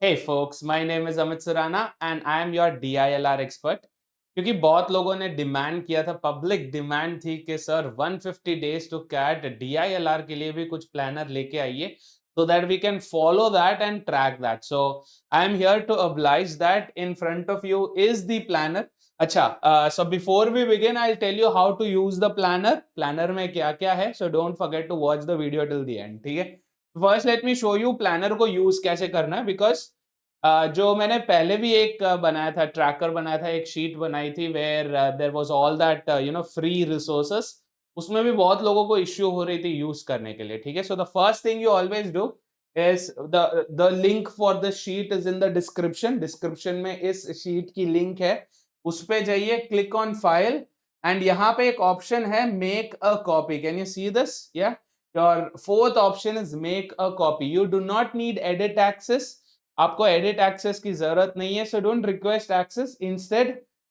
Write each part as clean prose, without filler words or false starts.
Hey folks, my name is Amit Surana and I am your DILR expert. क्योंकि बहुत लोगों ने demand किया था, पब्लिक डिमांड थी कि sir 150 days to CAT DILR के लिए भी कुछ प्लानर लेके आइए so that we can follow that and track that. So I am here to oblige that. In front of you is the planner. अच्छा, so before we begin, I'll tell you how to use the planner. Planner में क्या क्या है, so don't forget to watch the video till the end. ठीक है? First, let me show you planner को use कैसे करना है, because जो मैंने पहले भी एक बनाया था, ट्रैकर बनाया था, एक शीट बनाई थी where there was all that free resources, उसमें भी बहुत लोगों को इश्यू हो रही थी यूज करने के लिए. ठीक है, so the first thing you always do is the link for the sheet is in the description. Description में इस शीट की लिंक है, उस पे जाइए, क्लिक ऑन फाइल एंड यहाँ पे एक ऑप्शन है make a copy. Can you see this? या your fourth option is make a copy. You do not need edit access. आपको एडिट एक्सेस की जरूरत नहीं है, so don't request access. Instead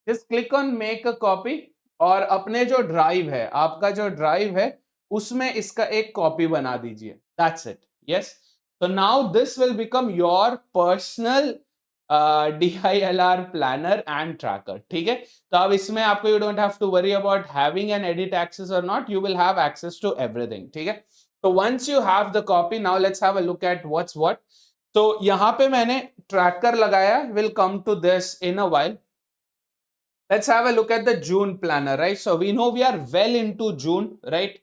just click on make a copy और अपने जो drive है, आपका जो ड्राइव है, उसमें इसका एक कॉपी बना दीजिए. That's it. Yes, so now this will become your personal DILR planner and tracker. ठीक है, तो अब इसमें आपको you don't have to worry about having an edit access or not. You will have access to everything. ठीक है, so once you have the copy, now let's have a look at what's what. तो यहां पे मैंने tracker लगाया. Will come to this in a while. Let's have a look at the June planner, right? So we know we are well into June, right?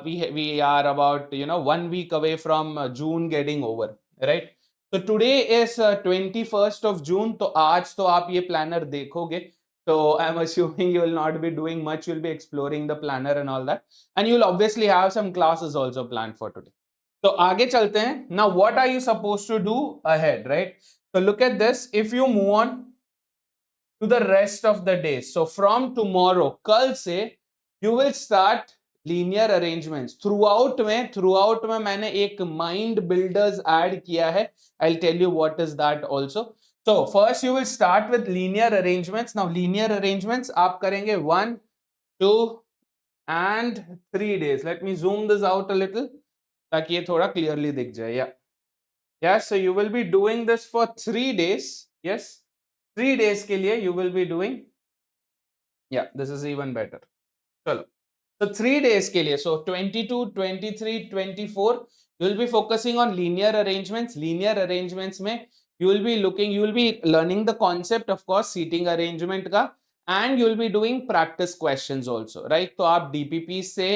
We are about 1 week away from June getting over, right? So today is 21st of June. तो आज तो आप ये planner देखोगे. So I'm assuming you will not be doing much. You'll be exploring the planner and all that, and you'll obviously have some classes also planned for today. तो आगे चलते हैं. Now what are you supposed to do ahead, right? So look at this. If you move on to the rest of the day, so from tomorrow, कल से you will start linear arrangements. Through out में मैंने एक mind builders add किया है. I'll tell you what is that also. So first you will start with linear arrangements. Now linear arrangements आप करेंगे 1, 2 and 3 days. Let me zoom this out a little ताकि ये थोड़ा क्लियरली दिख जाए. या so you will be doing this for 3 days. Yes, 3 days के लिए you will be doing. Yeah, this is even better. चलो, so 3 days के लिए, so 22, 23, 24 you will be focusing on linear arrangements. Linear arrangements में you will be learning the concept, of course, seating arrangement का, and you will be doing practice questions also, right? तो आप DPP से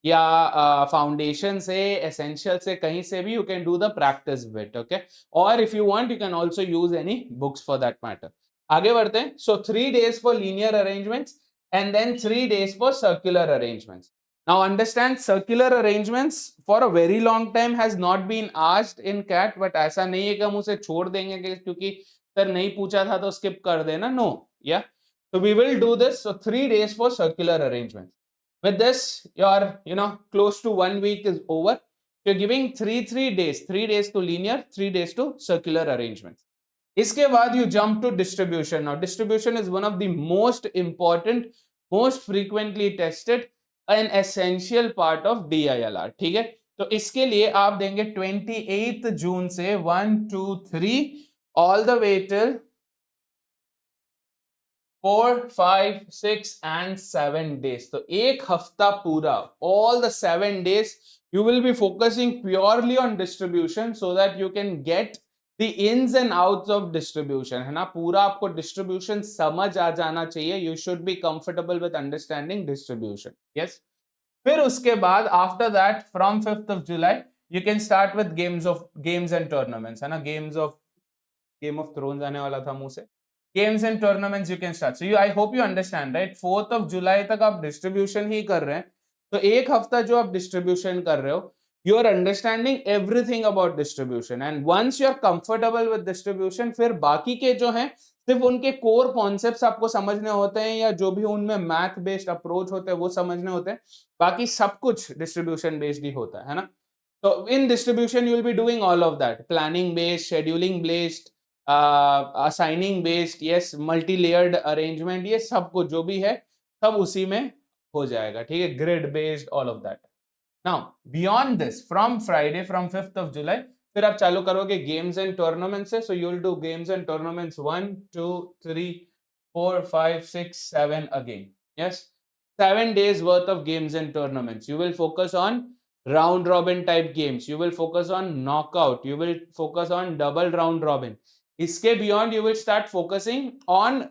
या foundation से, essential से, कहीं से भी you can do the practice bit. Okay, और if you want you can also use any books for that matter. आगे बढ़ते हैं. So 3 days for linear arrangements and then 3 days for circular arrangements. Now understand, circular arrangements for a very long time has not been asked in CAT, but ऐसा नहीं है कि हम उसे छोड़ देंगे क्योंकि सर नहीं पूछा था तो skip कर देना. No, yeah. So we will do this. So 3 days for circular arrangements. With this, your close to 1 week is over. You're giving 3 days, 3 days to linear, 3 days to circular arrangements. इसके बाद you jump to distribution. Now distribution is one of the most important, most frequently tested and essential part of DILR. ठीक है, तो इसके लिए आप देंगे 28 जून से 1, 2, 3 all the way till 4, 5, 6 and 7 days. तो एक हफ्ता पूरा, all the 7 days you will be focusing purely on distribution so that you can get the ins and outs of distribution. है ना, पूरा आपको distribution समझ आ जाना चाहिए. You should be comfortable with understanding distribution. Yes. फिर उसके बाद after that from 5th of July you can start with games and tournaments. है ना, Game of Thrones आने वाला था मुंह से. Games and tournaments you can start. So I hope you understand, right? 4th of July तक आप distribution ही कर रहे हैं, तो एक हफ्ता जो आप distribution कर रहे हो, you are understanding everything about distribution, and once you are comfortable with distribution, फिर बाकी के जो हैं सिर्फ उनके core concepts आपको समझने होते हैं या जो भी उनमें math based approach होते हैं वो समझने होते हैं. बाकी सब कुछ distribution based ही होता है ना. So in distribution you will be doing all of that, planning based, scheduling based, assigning based, yes, multi layered arrangement, ये सब कुछ जो भी है सब उसी में हो जाएगा. ठीक है, grid based, all of that. Now beyond this, from Friday, from 5th of July, फिर आप चालू करोगे गेम्स एंड टूर्नामेंट से, सो you will do games and tournaments 1 2 3 4 5 6 7 again. Yes, 7 days worth of games and tournaments. You will focus on round robin type games, you will focus on knockout, you will focus on double round robin. Iske beyond you will start focusing on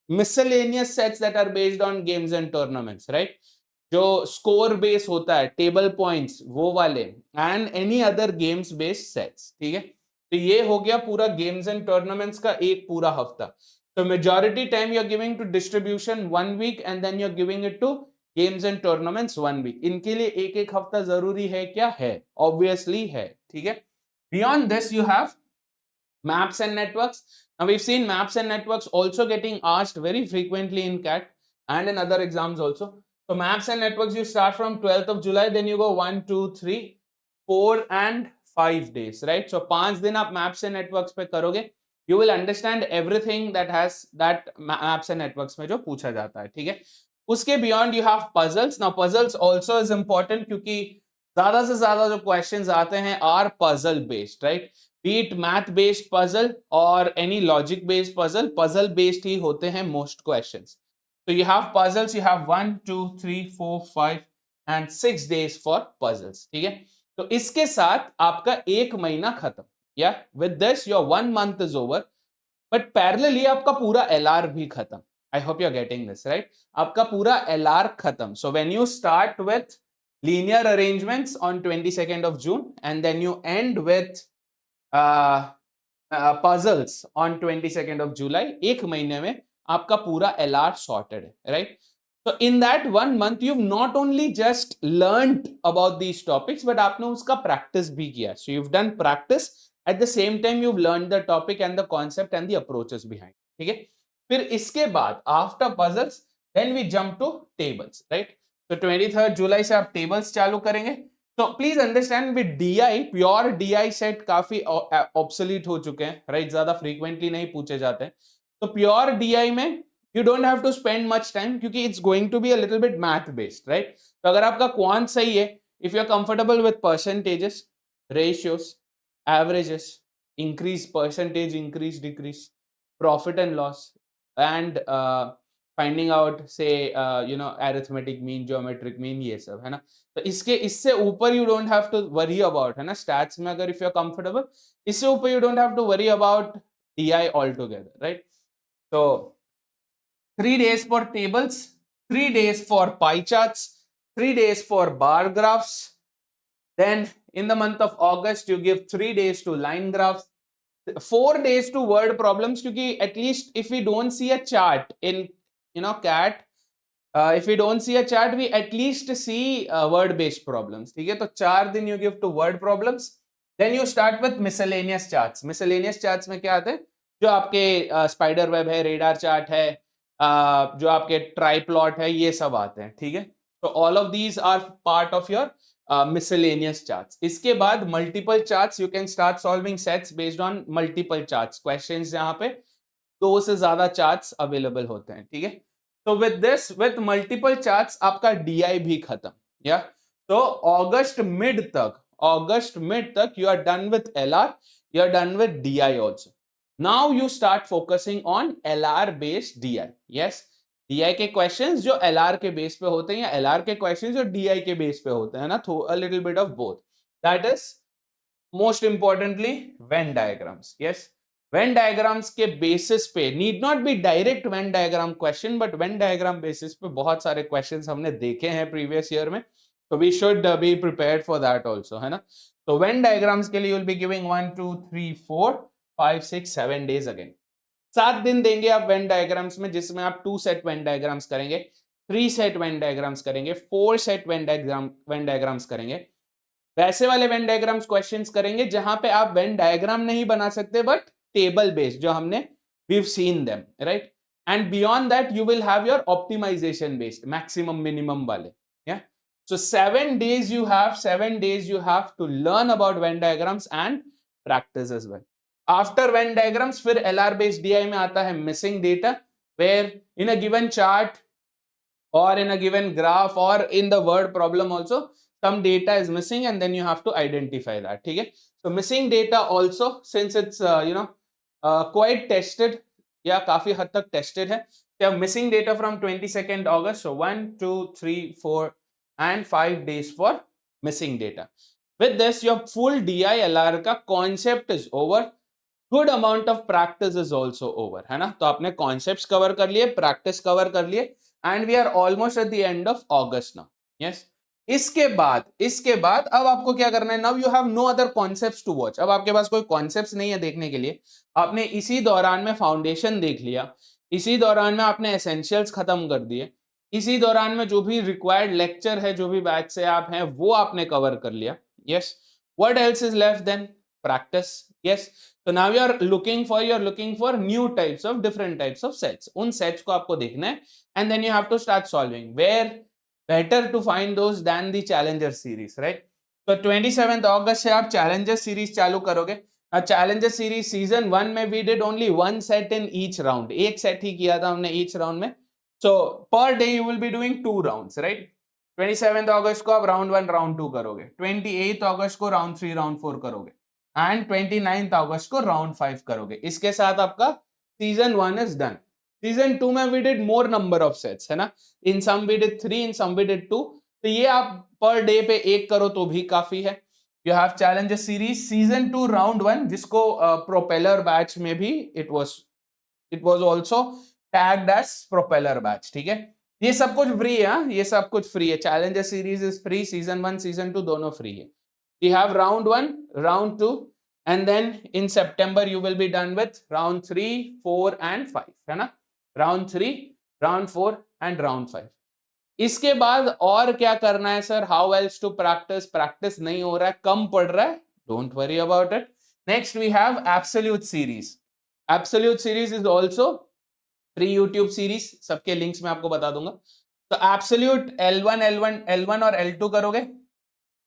miscellaneous sets that are based on games and tournaments, right? जो score base होता है, table points वो वाले, and any other games based sets, ठीक है? तो ये हो गया पूरा गेम्स एंड टूर्नामेंट्स का एक पूरा हफ्ता. तो majority time you are giving to distribution 1 week and then you are giving it to games and tournaments 1 week. इनके लिए एक एक हफ्ता जरूरी है क्या? है, ऑब्वियसली है, ठीक है? Beyond this you have maps and networks. Now we've seen maps and networks also getting asked very frequently in CAT and in other exams also. So maps and networks, you start from 12th of July, then you go 1 2 3 4 and 5 days, right? So 5 दिन आप maps and networks पे करोगे, you will understand everything that has that maps and networks में जो पूछा जाता है, ठीक है? उसके beyond you have puzzles. Now puzzles also is important क्योंकि ज्यादा से ज्यादा जो questions आते हैं are puzzle based, right? Be it math based puzzle or any logic based puzzle, puzzle based ही होते हैं most questions. So you have puzzles, you have 1 2 3 4 5 and 6 days for puzzles, ठीक है? तो इसके साथ आपका एक महीना खत्म. Yeah, with this your 1 month is over, but parallelly आपका पूरा LR भी खत्म. I hope you're getting this, right? आपका पूरा LR खत्म. So when you start with linear arrangements on 22nd of June and then you end with puzzles on 22nd of July, एक महीने में आपका पूरा LR sorted है, right? So in that 1 month you've not only just learned about these topics but आपने उसका practice भी किया. So you've done practice at the same time you've learned the topic and the concept and the approaches behind, ठीक है? फिर इसके बाद after puzzles then we jump to tables, right? So 23rd July से आप tables चालू करेंगे. तो please understand with DI, pure DI set काफी ऑब्सोलीट हो चुके हैं, राइट? ज्यादा फ्रीक्वेंटली नहीं पूछे जाते हैं. तो प्योर डीआई में you don't have to spend much time क्योंकि it's going to be a little bit math based, right? तो अगर आपका क्वांट सही है, if you are comfortable with percentages, ratios, averages, increase percentage, increase decrease, profit and loss and finding out से arithmetic mean, geometric mean, ये सब है ना. तो इससे ऊपर you don't have to worry about, है ना? स्टैट्स में अगर इफ यू आर कंफर्टेबल, इससे ऊपर you don't have to worry about DI all together, right? तो 3 days for tables, 3 days for pie charts, 3 days for bar graphs. Then in the month of August you give 3 days to line graphs, 4 days to word problems, क्योंकि at least if we don't see a chart in CAT, if we don't see a chart, we at least see word based problems, ठीक है? तो 4 दिन you give to word problems. Then you start with miscellaneous charts. Miscellaneous charts में क्या आते हैं? जो आपके स्पाइडर वेब है, रेडार चार्ट है, जो आपके ट्राइप्लॉट है, ये सब आते हैं, ठीक है? तो all of these are part of your miscellaneous charts. इसके बाद multiple charts, you can start solving sets based on multiple charts. Questions जहाँ पे 2 से ज्यादा charts available होते हैं, ठीक है? तो with this, with multiple charts आपका DI भी खत्म, या? तो August mid तक you are done with LR, you are done with DI also. Now you start focusing on LR based DI. Yes, DI के questions जो LR के base पे होते हैं या LR के questions जो DI के बेस पे होते हैं ना, a little bit of both. That is most importantly Venn diagrams. Yes, Venn diagrams के basis पे need not be direct Venn diagram question, but Venn diagram basis पे बहुत सारे questions हमने देखे हैं previous year में, so we should be prepared for that also, है ना? तो Venn diagrams के लिए you will be giving 1 2 3 4 5 6 7 days again. 7 दिन देंगे आप वेन डायग्राम्स में, जिसमें आप 2 सेट वेन डायग्राम्स करेंगे, 3 सेट वेन डायग्राम्स करेंगे, 4 सेट वेन डायग्राम्स करेंगे. वैसे वाले वेन डायग्राम्स क्वेश्चंस करेंगे जहां पे आप वेन डायग्राम नहीं बना सकते बट टेबल बेस्ड, जो हमने we've seen them, right? And beyond that you will have your optimization based, maximum minimum वाले. या सो 7 days you have to learn about Venn diagrams and practice as well. After Venn diagrams, फिर LR based DI में आता है missing data, where in a given chart or in a given graph or in the word problem also, some data is missing and then you have to identify that. ठीक है, so missing data also, since it's quite tested, या काफी हद तक tested है. You have missing data from 22nd August, so 1 2 3 4 and 5 days for missing data. With this your full DILR का concept is over. Good amount of practice is also over, है ना. तो आपने concepts cover कर लिए, practice cover कर लिए, and we are almost at the end of August now. Yes. इसके बाद अब आपको क्या करना है. Now you have no other concepts to watch. अब आपके पास कोई कॉन्सेप्ट्स नहीं है देखने के लिए. आपने इसी दौरान में फाउंडेशन देख लिया, इसी दौरान में आपने एसेंशियल्स खत्म कर दिए, इसी दौरान में जो भी रिक्वायर्ड लेक्चर है, जो भी बैच से आप हैं, वो आपने कवर कर लिया. Yes, what else is left then? Practice. Yes, तो now you are looking for new types of different types of sets. उन सेट्स को आपको देखना है and then you have to start solving. Where better to find those than the challenger series, right? तो 27th August से आप challenger series चालू करोगे. challenger series season 1 में we did only one set in each round. एक set ही किया था हमने each round में. So per day you will be doing 2 rounds, right? 27th August को आप round 1 round 2 करोगे, 28th August को round 3 round 4 करोगे, and 29th August को round 5 करोगे. इसके साथ आपका season 1 is done. सीजन 2 में we did more number of sets, है ना. in some we did 3, in some we did 2. तो ये आप पर डे पे एक करो तो भी काफी है. you have challenger series season 2 round 1, जिसको प्रोपेलर बैच में भी it was also tagged as propeller batch. ठीक है, ये सब कुछ फ्री है. ये सब कुछ फ्री है. challenger series is free. season 1 season 2 दोनों फ्री है. you have round 1 round 2 and then in September you will be done with round 3 4 and 5, है ना. Round 3, round 4 and round 5. इसके बाद और क्या करना है sir? How else to practice? Practice नहीं हो रहा है, कम पड़ रहा है, don't worry about it. Next we have absolute series. Absolute series is also free YouTube series. सबके लिंक्स मैं आपको बता दूंगा. तो एब्सोल्यूट L1 और L2 करोगे,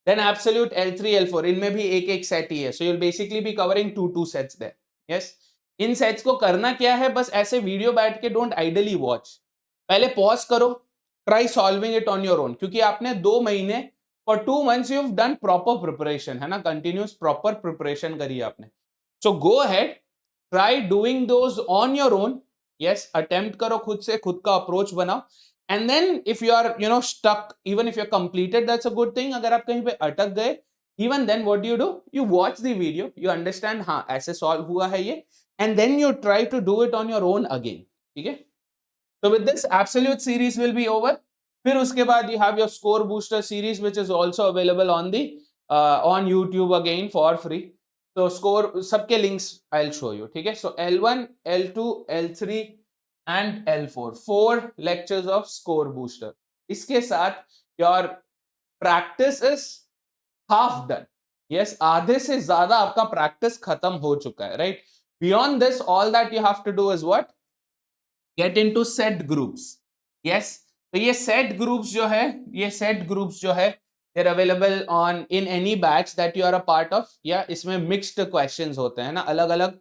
देन एब्सोल्यूट L3 L4, इनमें भी एक एक सेट ही है. So you will basically be covering 2 sets there. Yes, इन सेट्स को करना क्या है? बस ऐसे वीडियो बैठ के डोंट आइडली वॉच. पहले पॉज करो, try solving it on your own, क्योंकि आपने 2 महीने for 2 months you have done proper preparation, है ना. कंटिन्यूस प्रॉपर प्रिपरेशन करी आपने. So go ahead, try doing those on your own. Yes, attempt करो खुद से, खुद का अप्रोच बनाओ. And then if you are stuck, even if you are completed, that's a good thing. अगर आप कहीं पे अटक गए, even then what do? You watch the video, you understand, हाँ ऐसे सॉल्व हुआ है ये, and then you try to do it on your own again. ठीक है, so with this absolute series will be over. फिर उसके बाद you have your score booster series which is also available on the on YouTube again for free. So score सबके links I'll show you. ठीक है, so L1 L2 L3 and L4, 4 lectures of score booster. इसके साथ your practice is half done. Yes, आधे से ज्यादा आपका practice खत्म हो चुका है, right? Beyond this, all that you have to do is what? Get into set groups. Yes, तो ये set groups जो है, ये set groups जो है, they're available on in any batch that you are a part of. या इसमें mixed questions होते हैं ना, अलग अलग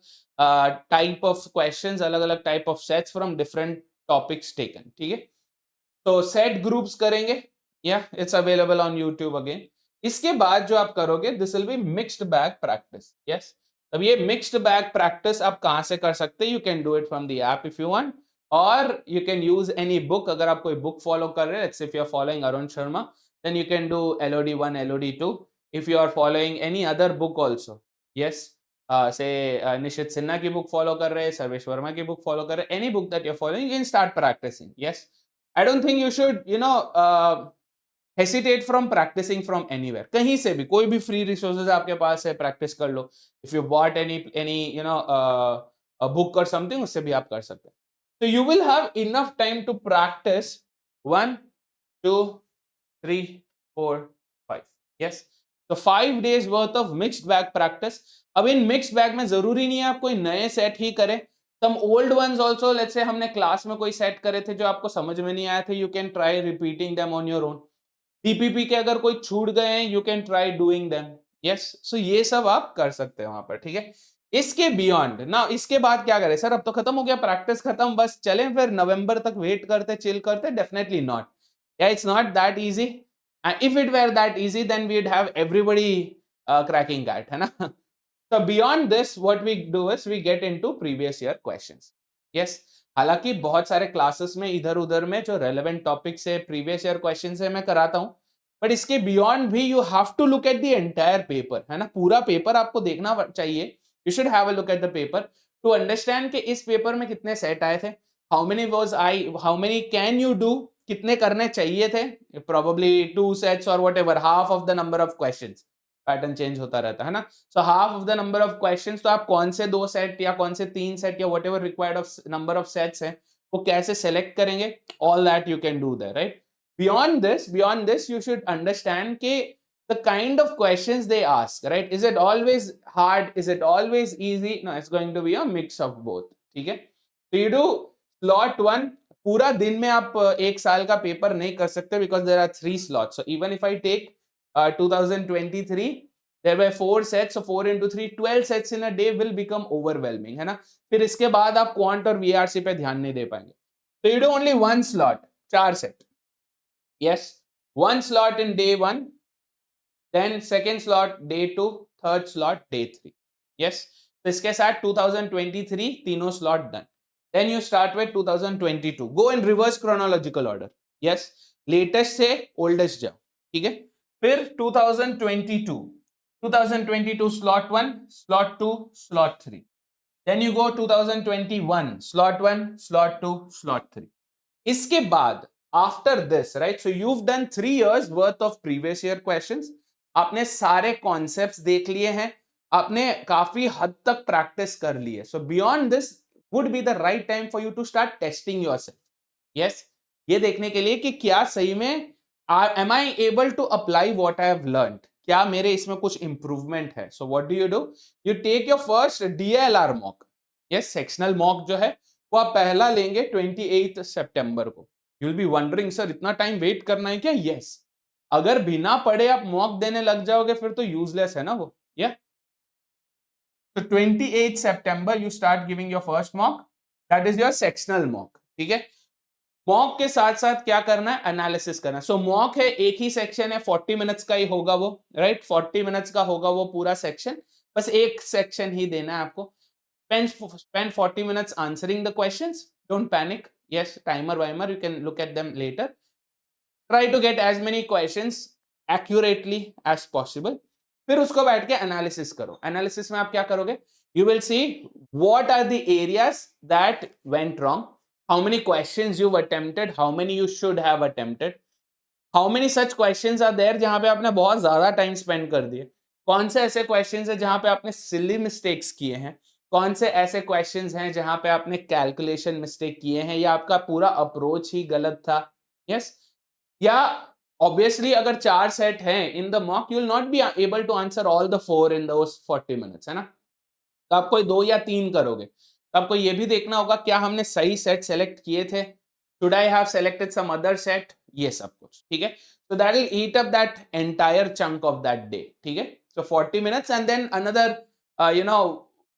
type of questions, अलग अलग type of sets from different topics taken. ठीक है, तो set groups करेंगे. Yeah, it's available on YouTube again. इसके बाद जो आप करोगे, this will be mixed bag practice. Yes, अब ये मिक्स्ड बैग प्रैक्टिस आप कहां से कर सकते हैं? You can do it from the app if you want, और you can use any book. अगर आप कोई बुक फॉलो कर रहे हैं, let's say if you are following Arun Sharma, then you can do LOD1 LOD2. If you are following any other book also, yes, say Nishit Sinha की book follow कर रहे हैं, सर्वेश वर्मा की बुक फॉलो कर रहे हैं, any book that you are following, you can start practicing. Yes, I don't think you should hesitate from practicing from anywhere. कहीं से भी, कोई भी free resources आपके पास है, practice कर लो. If you bought any a book or something, उससे भी आप कर सकते हैं. So you will have enough time to practice 1 2 3 4 5. Yes, so 5 days worth of mixed bag practice. अब इन mixed bag में जरूरी नहीं है आप कोई नए set ही करें. Some old ones also, let's say हमने क्लास में कोई set करे थे जो आपको समझ में नहीं आया थे, you can try repeating them on your own. PPP के अगर कोई छूट गए हैं, you can try doing them. Yes, so ये सब आप कर सकते हैं वहां पर. ठीक है, इसके बियॉन्ड ना, इसके बाद क्या करें सर? अब तो खत्म हो गया, प्रैक्टिस खत्म, बस चलें फिर नवंबर तक वेट करते, चिल करते? Definitely not. Yeah it's not that easy. If it were that easy, then we'd have everybody cracking that, है ना? So beyond this, what we do is we get into previous year questions. Yes, हालांकि बहुत सारे classes में इधर उधर में जो रेलेवेंट टॉपिक्स है, प्रीवियस ईयर क्वेश्चन है, मैं कराता हूँ, बट इसके बियॉन्ड भी you have to look at the entire paper, है ना? पूरा पेपर आपको देखना चाहिए. You should have a look at the paper to understand कि इस पेपर में कितने सेट आए थे, how many was I, how many can you do, कितने करने चाहिए थे, प्रोबेबली 2 सेट्स और whatever, half of the number of questions, pattern change होता रहता है ना. So half of the number of questions, तो आप कौन से 2 सेट या कौन से 3 सेट या whatever required of number of sets हैं, वो कैसे सेलेक्ट करेंगे, all that you can do that, right? Beyond this you should understand कि the kind of questions they ask, right? Is it always hard, is it always easy? No, it's going to be a mix of both. ठीक है? So you do slot 1. पूरा दिन में आप एक साल का पेपर नहीं कर सकते because there are 3 slots. So even if I take 2023, there were 4 sets, so 4 into 3, 12 sets in a day will become overwhelming, है ना? फिर इसके बाद आप क्वांट और VRC पे ध्यान नहीं दे पाएंगे. So you do only 1 slot, 4 set. Yes, 1 slot in day 1, then second slot day 2, third slot day 3. Yes, तो इसके साथ 2023 तीनों slot done. Then you start with 2022. Go in reverse chronological order. Yes, latest से oldest जाओ, ठीक है? फिर 2022 slot 1, slot 2, slot 3. Then you go 2021 slot 1, slot 2, slot 3. इसके बाद after this, right, so you've done 3 years worth of previous year questions. आपने सारे concepts देख लिए हैं, आपने काफी हद तक प्रैक्टिस कर ली है. So beyond this would be the right time for you to start testing yourself. Yes, ये देखने के लिए कि क्या सही में am I able to apply what I have learned, क्या मेरे इसमें कुछ इंप्रूवमेंट है. So what do? You take your first DILR mock. Yes, sectional mock जो है वो आप पहला लेंगे 28 सितंबर को. You will be wondering sir इतना टाइम वेट करना है क्या? यस, अगर बिना पढ़े आप मॉक देने लग जाओगे फिर तो यूजलेस है ना वो. या तो 28 सितंबर you start giving your first mock, that is your sectional mock. ठीक है, मॉक के साथ साथ क्या करना है? एनालिसिस करना है. सो मॉक है, एक ही सेक्शन है, 40 मिनट्स का ही होगा वो, राइट? 40 मिनट्स का होगा वो पूरा सेक्शन, बस एक सेक्शन ही देना है आपको. spend 40 minutes answering the questions. Don't panic. Yes, timer you can look at them later. Try to get as many questions accurately as possible. फिर उसको बैठ के एनालिसिस करो. एनालिसिस में आप क्या करोगे? You will see what are the areas that went wrong, how many questions you've attempted, how many you should have attempted, how many such questions are there जहां पे आपने बहुत ज्यादा टाइम स्पेंड कर दिए, कौन से ऐसे क्वेश्चंस है जहां पे आपने सिली मिस्टेक्स किए हैं, कौन से ऐसे क्वेश्चंस हैं जहां पे आपने कैलकुलेशन मिस्टेक किए हैं या आपका पूरा अप्रोच ही गलत था. यस, या ऑब्वियसली अगर 4 सेट हैं in the mock, you will not be able to answer all the 4 in those 40 minutes, है ना? तो आप कोई 2 या 3 करोगे. तो आपको ये भी देखना होगा क्या हमने सही सेट सेलेक्ट किए थे, should I have selected some other set, ये सब कुछ. ठीक है, so that will eat up that entire chunk of that day. ठीक है, so 40 minutes and then another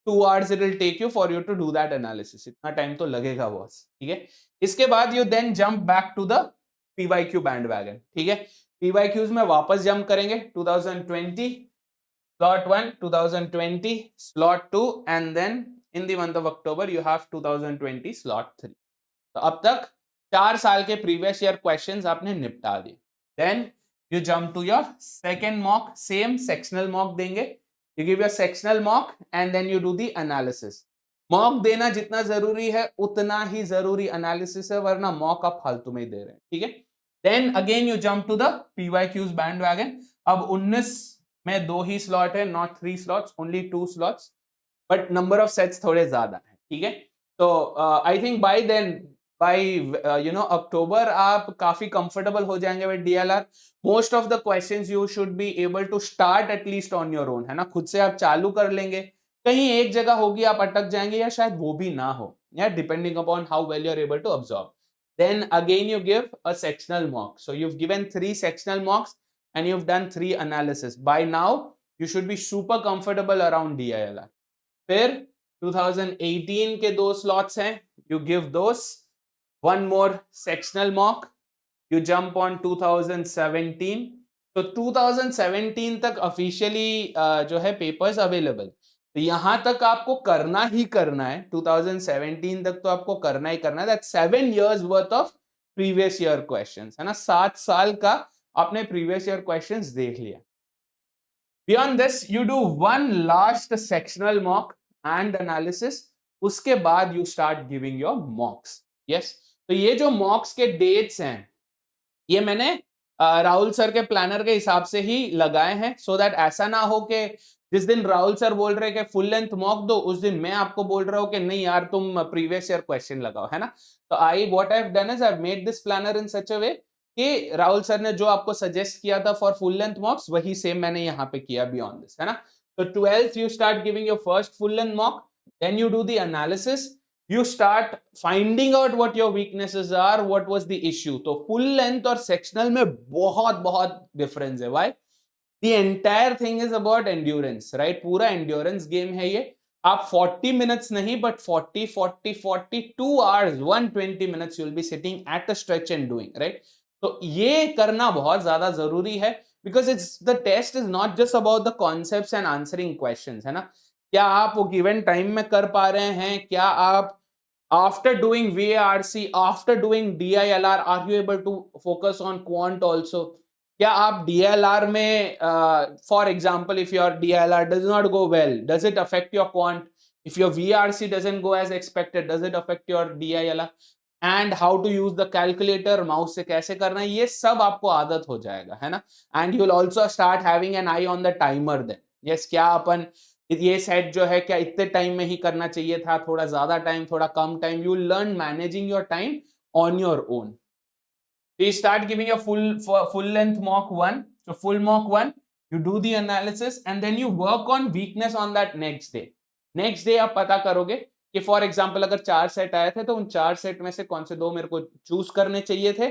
2 hours it will take you for you to do that analysis. इतना time तो लगेगा बॉस. ठीक है, इसके बाद you then jump back to the PYQ bandwagon. ठीक है, PYQs में वापस जंप करेंगे. 2020 slot 1, 2020 slot 2 and then in the month of October you have 2020 slot 3. तो अब तक 4 साल के प्रीवियस ईयर क्वेश्चंस आपने निपटा दिए. Then you jump to your second mock. Same sectional mock देंगे. You give your sectional mock and then you do the analysis. Mock देना जितना जरूरी है उतना ही जरूरी एनालिसिस है, वरना मॉक आप फालतू में ही दे रहे हैं. ठीक है, then again you jump to the PYQs bandwagon. अब 19 में 2 ही स्लॉट है, not 3 slots, only 2 slots, but number of sets थोड़े ज्यादा है. ठीक है, तो I think by then by October आप काफी कंफर्टेबल हो जाएंगे with DLR. Most of the questions you should be able to start at least on your own, है ना? खुद से आप चालू कर लेंगे. कहीं एक जगह होगी आप अटक जाएंगे या शायद वो भी ना हो, या depending upon how well you are able to observe. Then again you give a sectional mock. So you've given 3 sectional mocks and you've done 3 analysis. By now you should be super comfortable around DILR. फिर 2018 के 2 slots हैं, you give those. One more sectional mock, you jump on 2017, तो 2017 तक officially जो है papers available, तो यहां तक आपको करना ही करना है, 2017 तक तो आपको करना ही करना है, that 7 years worth of previous year questions, है ना, 7 साल का आपने प्रीवियस ईयर क्वेश्चंस देख लिया. Beyond this, you do one last sectional mock and analysis. उसके बाद you start giving your mocks. Yes. तो ये जो mocks के dates हैं, ये मैंने राहुल सर के प्लानर के हिसाब से ही लगाए हैं, सो दैट ऐसा ना हो कि जिस दिन राहुल सर बोल रहे कि फुल लेंथ मॉक दो, उस दिन मैं आपको बोल रहा हूँ कि नहीं यार तुम प्रीवियस ईयर क्वेश्चन लगाओ, है ना. तो what I have done is I have made this planner in such a way कि राहुल सर ने जो आपको सजेस्ट किया था फॉर फुल लेंथ मॉक्स, वही सेम मैंने यहाँ पे किया बियॉन्ड दिस, है ना. तो 12th you start giving your first full length mock, then you do the analysis, you start finding out what your weaknesses are, what was the issue. तो full length और sectional में बहुत बहुत difference है. Why? The entire thing is about endurance, right? पूरा endurance game है ये. आप 40 minutes नहीं, but 42 hours, 120 minutes you'll be sitting at a stretch and doing, right? तो ये करना बहुत ज्यादा जरूरी है, because it's the test is not just about the concepts and answering questions, है ना. क्या आप वो गिवन टाइम में कर पा रहे हैं, क्या आप after doing VARC, after doing DILR, are you able to focus on quant also. क्या आप DILR में for example if your DILR does not go well, does it affect your quant? If your VRC doesn't go as expected, does it affect your DILR? And how to use the calculator, mouse से कैसे करना है, ये सब आपको आदत हो जाएगा, है ना. And you will also start having an eye on the timer then. Yes, क्या अपन ये सेट जो है क्या इतने टाइम में ही करना चाहिए था, थोड़ा ज्यादा टाइम, थोड़ा कम time, you learn managing your time on your own. You start giving a full length mock 1. So full mock 1, you do the analysis and then you work on weakness on that next day. Next day आप पता करोगे कि for example अगर 4 set आए थे तो उन 4 set में से कौन से 2 मेरे को चूज करने चाहिए थे.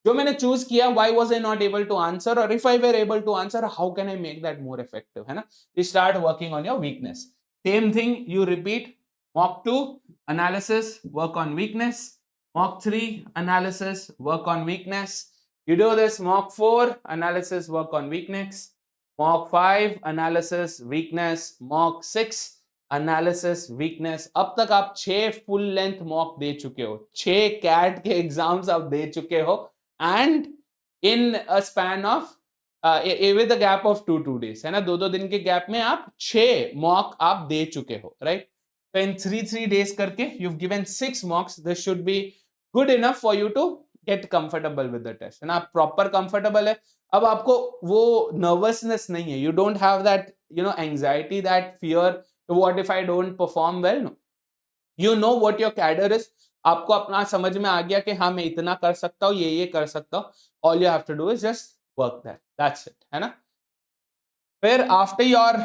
जो मैंने चूज किया, why was I not able to answer, or if I were able to answer, how can I make that more effective, है ना. You start working on your weakness. Same thing you repeat. Mock 2, analysis, work on weakness. Mock 3, analysis, work on weakness. You do this. Mock 4, analysis, work on weakness. Mock 5, analysis, weakness. Mock 6, analysis, weakness. अब तक आप 6 full length mock दे चुके हो, 6 cat के exams आप दे चुके हो, and in a span of with a gap of 2 days, है ना. 2 दिन के गैप में आप 6 मॉक आप दे चुके हो, राइट. So in 3 days करके you've given 6 mocks. This should be good enough for you to get comfortable with the test, है ना. आप proper comfortable है, अब आपको वो nervousness नहीं है, you don't have that anxiety, that fear, what if I don't perform well. No, you know what your cadre is. आपको अपना समझ में आ गया कि हाँ मैं इतना कर सकता हूँ, ये कर सकता हूँ. all you have to do is just work that, that's it, है ना. फिर आफ्टर योर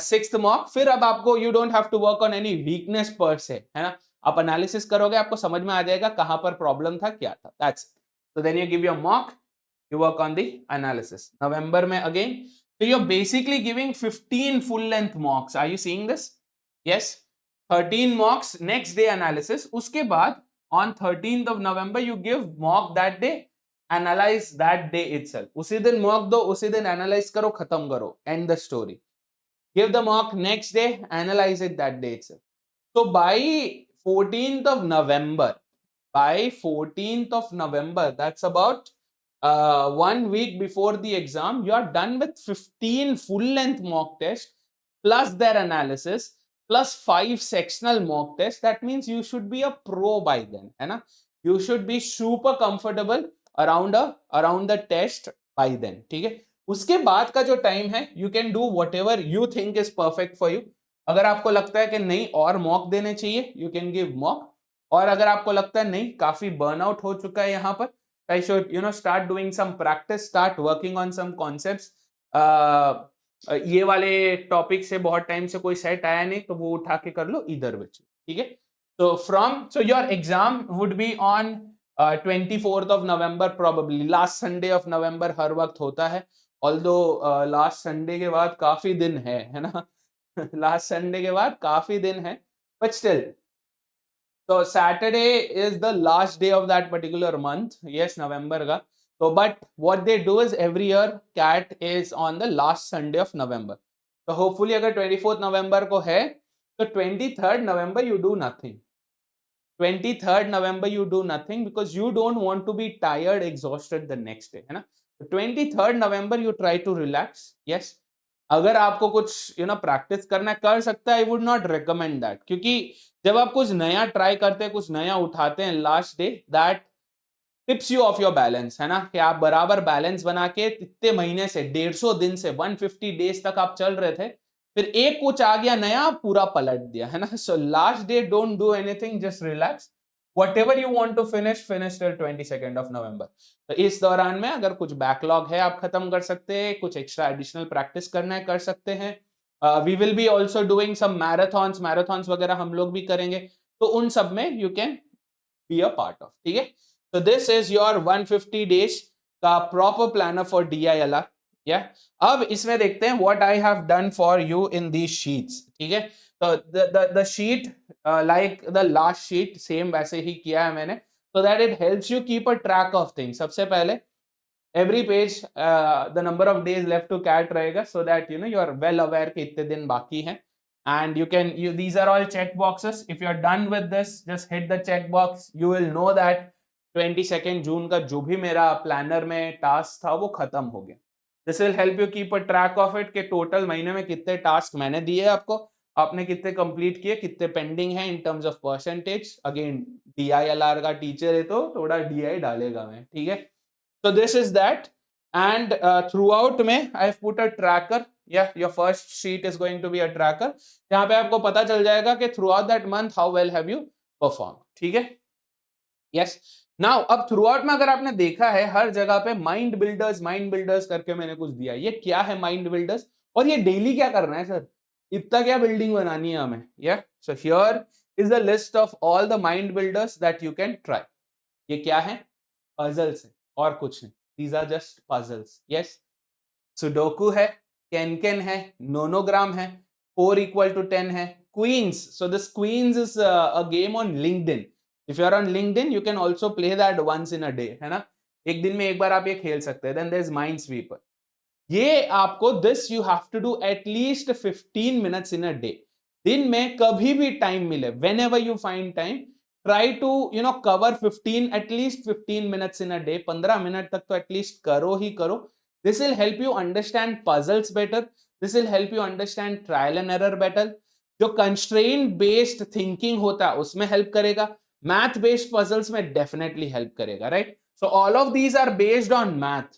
6th मॉक, फिर अब आपको you don't have to work on any weakness per se, है ना. आप एनालिसिस करोगे, आपको समझ में आ जाएगा कहां पर प्रॉब्लम था, क्या था, that's it. So then you give your mock, you work on the analysis. नवंबर में again, so you're basically giving 15 full length mocks. Are you seeing this? Yes, 13 mocks, next day analysis. उसके बाद on 13th of November you give mock that day, analyze that day itself. उसी दिन mock दो, उसी दिन analyze करो, खत्म करो, end the story. Give the mock next day, analyze it that day itself. So by 14th of November, that's about 1 week before the exam, you are done with 15 full length mock tests plus their analysis plus 5 sectional mock tests. That means you should be a pro by then, है ना. You should be super comfortable around the test by then, ठीक है. उसके बाद का जो time है, you can do whatever you think is perfect for you. अगर आपको लगता है कि नहीं और मॉक देने चाहिए, you can give mock. और अगर आपको लगता है नहीं काफी बर्नआउट हो चुका है यहाँ पर, I should start doing some practice, start working on some concepts. ये वाले टॉपिक से बहुत टाइम से कोई सेट आया नहीं, तो वो उठा के कर लो इधर बच्चे, ठीक है. So your exam would be on 24th of November probably, last Sunday of November हर वक्त होता है. Although last Sunday के बाद काफी दिन है ना. last Sunday के बाद काफी दिन है, but still So Saturday is the last day of that particular month. Yes, November का. So but what they do is every year CAT is on the last Sunday of November. So hopefully अगर 24th November को है तो 23rd November you do nothing. 23rd November you do nothing because you don't want to be tired, exhausted the next day, है ना? 23rd November you try to relax. Yes. अगर आपको कुछ practice करना कर सकता है, I would not recommend that, क्योंकि जब आप कुछ नया ट्राई करते हैं, कुछ नया उठाते हैं last day, that tips you of your balance, है ना? कि आप बराबर बैलेंस बना के इतने महीने से 150 दिन से 150 डेज तक आप चल रहे थे, फिर एक कुछ आ गया नया, पूरा पलट दिया, है ना? So last day don't do anything, just relax, whatever you want to finish till 22nd of November. तो इस दौरान में अगर कुछ बैकलॉग है आप खत्म कर सकते हैं, कुछ एक्स्ट्रा एडिशनल प्रैक्टिस करना है कर सकते हैं. We will be also doing some marathons वगैरह हम लोग भी करेंगे, तो उन सब में you can be a part of. ठीक है, तो दिस इज योर 150 डेज का प्रॉपर प्लानर फॉर DILR. या अब इसमें देखते हैं what I have done for you in these sheets. ठीक है, तो the sheet like the last sheet same वैसे ही किया है मैंने, so that it helps you keep a track of things. सबसे पहले every page the number of days left to CAT रहेगा, so that you are well aware कि इतने दिन बाकी हैं, and these are all check boxes. If you are done with this, just hit the check box. You will know that 22nd जून का जो भी मेरा प्लानर में टास्क था वो खत्म हो गया. This will help you keep a track of it कि टोटल महीने में कितने टास्क मैंने दिए आपको, आपने कितने कंप्लीट किए, कितने पेंडिंग है in terms of percentage. Again DILR का टीचर है तो थोड़ा DI डालेगा मैं. ठीक है, so this is that, and throughout में I have put a tracker. Yeah, your first sheet is going to be a tracker. यहाँ पे आपको पता चल जाएगा कि throughout that month how well have you performed. ठीक है, yes. नाउ अब थ्रूआउट में अगर आपने देखा है हर जगह पे माइंड बिल्डर्स करके मैंने कुछ दिया. ये क्या है माइंड बिल्डर्स, और ये डेली क्या करना है सर, इतना क्या बिल्डिंग बनानी है हमें? या so here is the list of all the mind builders that you can try. ये क्या है? पजल्स है और कुछ नहीं. These are just puzzles. Yes, sudoku है, कैन है, नोनोग्राम है, 4 = 10 है, queens. So this queens is a game on LinkedIn. If you are on LinkedIn, you can also play that once in a day, है ना? एक दिन में एक बार आप ये खेल सकते हैं. Then there's Minesweeper. ये आपको this you have to do at least 15 minutes in a day. दिन में कभी भी टाइम मिले, whenever you find time, try to cover 15 at least 15 minutes in a day. 15 minute तक तो एटलीस्ट करो ही करो. This will help you understand puzzles better. This will help you understand trial and error better. जो constraint based thinking होता है उसमें help करेगा, math based puzzles में डेफिनेटली हेल्प करेगा. Right, so all of these are based on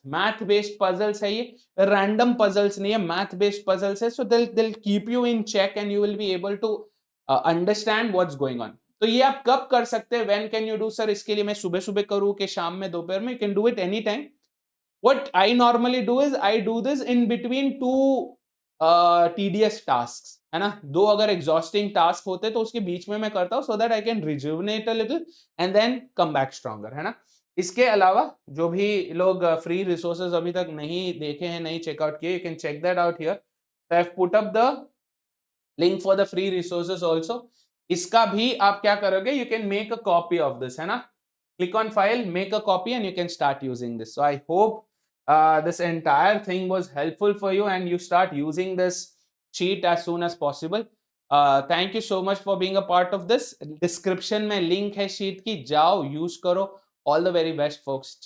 math based puzzles है. ये random puzzles नहीं है, मैथ बेस्ड पजल्स है. So this'll keep you in check and you will be able to understand what's going on. तो ये आप कब कर सकते हैं? When can you do sir? इसके लिए मैं सुबह सुबह करूं कि शाम में, दोपहर में? You can do it any time. What I normally do is I do this in between two tedious tasks, है ना? दो अगर exhausting task होते तो उसके बीच में मैं करता हूँ, so that I can rejuvenate a little and then come back stronger, है ना? इसके अलावा जो भी लोग free resources अभी तक नहीं देखे हैं, नहीं चेकआउट किए, you can check that out here. So I've put up the link for the free resources also. इसका भी आप क्या करोगे? You can make a copy of this, है ना? Click on file, make a copy, and you can start using this. So I hope this entire thing was helpful for you and you start using this sheet as soon as possible. Thank you so much for being a part of this. Description में link है sheet की, जाओ use करो. All the very best folks.